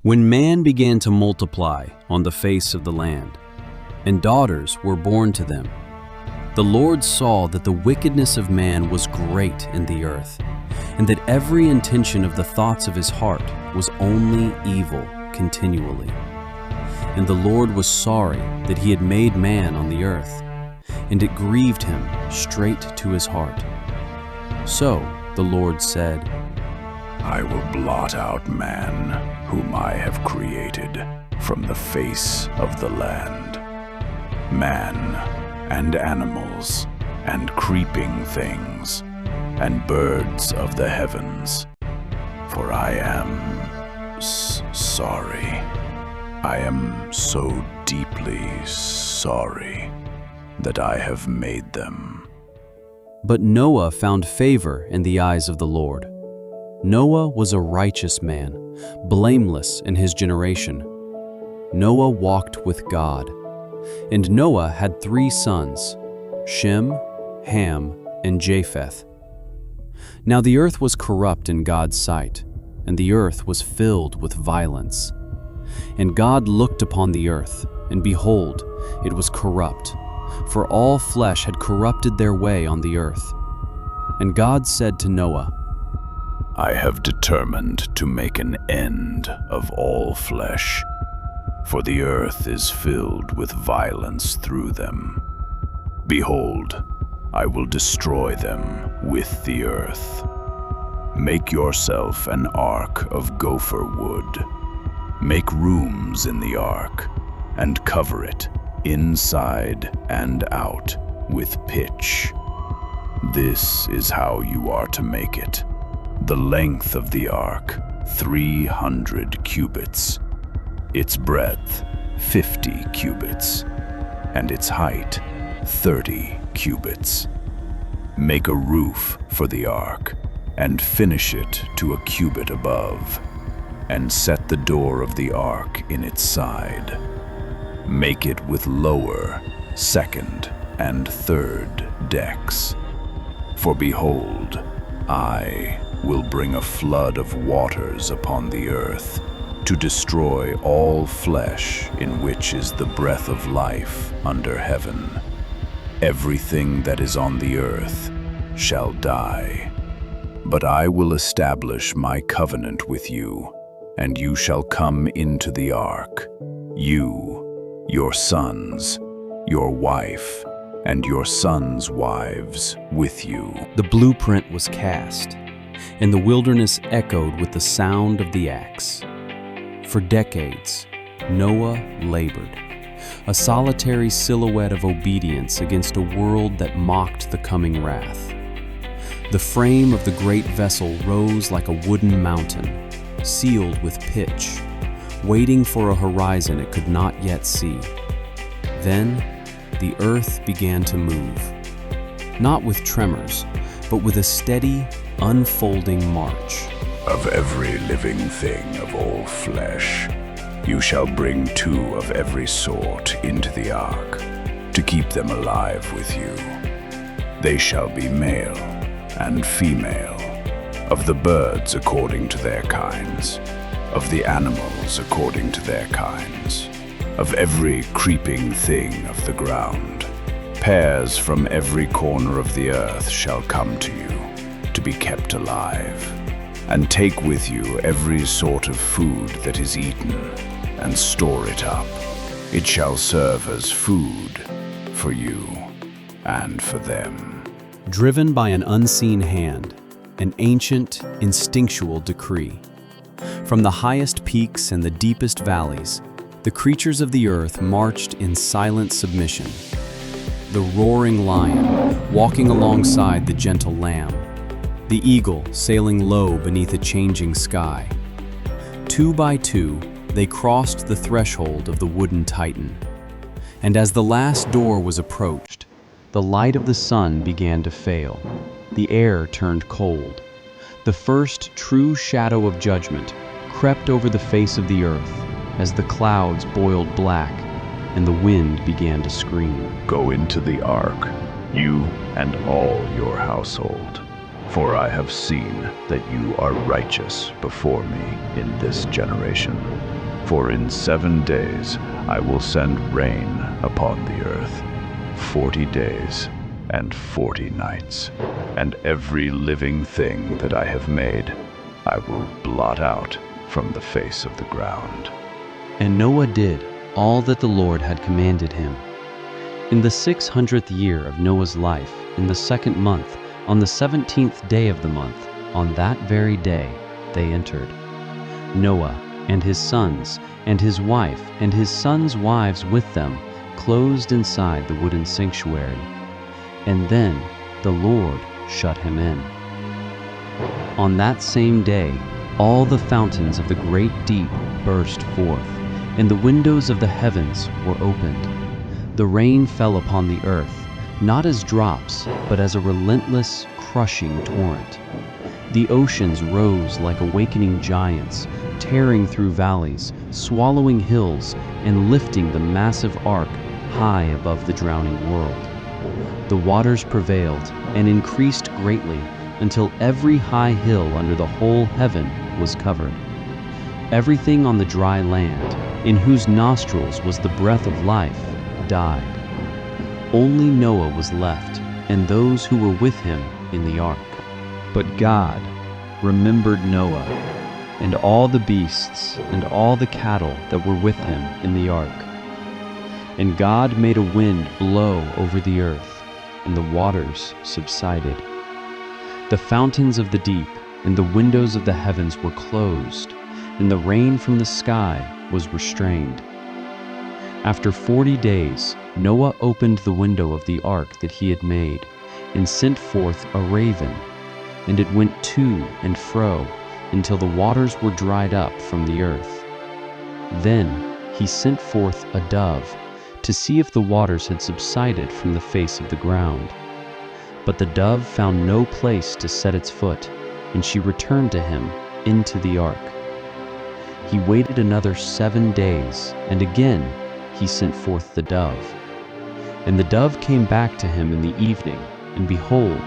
When man began to multiply on the face of the land, and daughters were born to them, the Lord saw that the wickedness of man was great in the earth, and that every intention of the thoughts of his heart was only evil continually. And the Lord was sorry that he had made man on the earth, and it grieved him straight to his heart. So the Lord said, I will blot out man, whom I have created, from the face of the land. Man and animals and creeping things and birds of the heavens. For I am sorry. I am so deeply sorry that I have made them. But Noah found favor in the eyes of the Lord. Noah was a righteous man, blameless in his generation. Noah walked with God. And Noah had 3 sons, Shem, Ham, and Japheth. Now the earth was corrupt in God's sight, and the earth was filled with violence. And God looked upon the earth, and behold, it was corrupt, for all flesh had corrupted their way on the earth. And God said to Noah, I have determined to make an end of all flesh, for the earth is filled with violence through them. Behold, I will destroy them with the earth. Make yourself an ark of gopher wood. Make rooms in the ark, and cover it, inside and out, with pitch. This is how you are to make it. The length of the ark, 300 cubits. Its breadth, 50 cubits. And its height, 30 cubits. Make a roof for the ark, and finish it to a cubit above. And set the door of the ark in its side. Make it with lower, second, and third decks. For behold, I will bring a flood of waters upon the earth, to destroy all flesh in which is the breath of life under heaven. Everything that is on the earth shall die. But I will establish my covenant with you, and you shall come into the ark, you, your sons, your wife, and your sons' wives with you. The blueprint was cast, and the wilderness echoed with the sound of the axe. For decades, Noah labored, a solitary silhouette of obedience against a world that mocked the coming wrath. The frame of the great vessel rose like a wooden mountain, sealed with pitch, waiting for a horizon it could not yet see. Then, the earth began to move, not with tremors, but with a steady, unfolding march. Of every living thing of all flesh, you shall bring 2 of every sort into the ark, to keep them alive with you. They shall be male and female, of the birds according to their kinds, of the animals according to their kinds, of every creeping thing of the ground. Pairs from every corner of the earth shall come to you, to be kept alive. And take with you every sort of food that is eaten, and store it up. It shall serve as food for you and for them. Driven by an unseen hand, an ancient, instinctual decree. From the highest peaks and the deepest valleys, the creatures of the earth marched in silent submission. The roaring lion, walking alongside the gentle lamb. The eagle sailing low beneath a changing sky. 2 by 2, they crossed the threshold of the wooden Titan. And as the last door was approached, the light of the sun began to fail. The air turned cold. The first true shadow of judgment crept over the face of the earth as the clouds boiled black and the wind began to scream. Go into the ark, you and all your household. For I have seen that you are righteous before me in this generation. For in 7 days I will send rain upon the earth, 40 days and 40 nights, and every living thing that I have made I will blot out from the face of the ground. And Noah did all that the Lord had commanded him. In the 600th year of Noah's life, in the 2nd month, on the 17th day of the month, on that very day they entered. Noah and his sons and his wife and his sons' wives with them closed inside the wooden sanctuary. And then the Lord shut him in. On that same day, all the fountains of the great deep burst forth, and the windows of the heavens were opened. The rain fell upon the earth, not as drops, but as a relentless, crushing torrent. The oceans rose like awakening giants, tearing through valleys, swallowing hills, and lifting the massive ark high above the drowning world. The waters prevailed and increased greatly until every high hill under the whole heaven was covered. Everything on the dry land, in whose nostrils was the breath of life, died. Only Noah was left, and those who were with him in the ark. But God remembered Noah, and all the beasts and all the cattle that were with him in the ark. And God made a wind blow over the earth, and the waters subsided. The fountains of the deep and the windows of the heavens were closed, and the rain from the sky was restrained. After 40 days, Noah opened the window of the ark that he had made, and sent forth a raven, and it went to and fro until the waters were dried up from the earth. Then he sent forth a dove to see if the waters had subsided from the face of the ground. But the dove found no place to set its foot, and she returned to him into the ark. He waited another 7 days, and again he sent forth the dove. And the dove came back to him in the evening, and behold,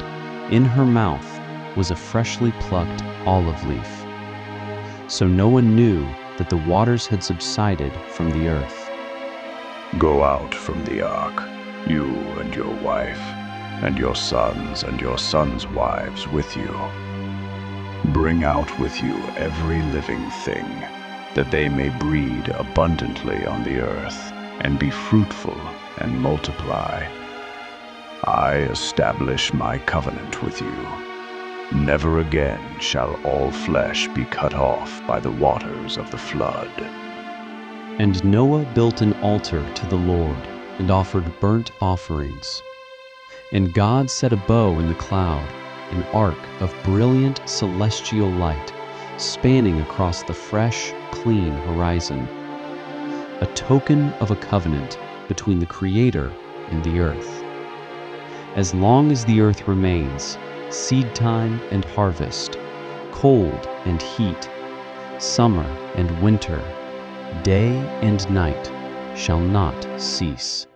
in her mouth was a freshly plucked olive leaf. So Noah knew that the waters had subsided from the earth. Go out from the ark, you and your wife, and your sons and your sons' wives with you. Bring out with you every living thing, that they may breed abundantly on the earth, and be fruitful and multiply. I establish my covenant with you. Never again shall all flesh be cut off by the waters of the flood. And Noah built an altar to the Lord, and offered burnt offerings. And God set a bow in the cloud, an arc of brilliant celestial light, spanning across the fresh, clean horizon, a token of a covenant between the Creator and the earth. As long as the earth remains, seed time and harvest, cold and heat, summer and winter, day and night shall not cease.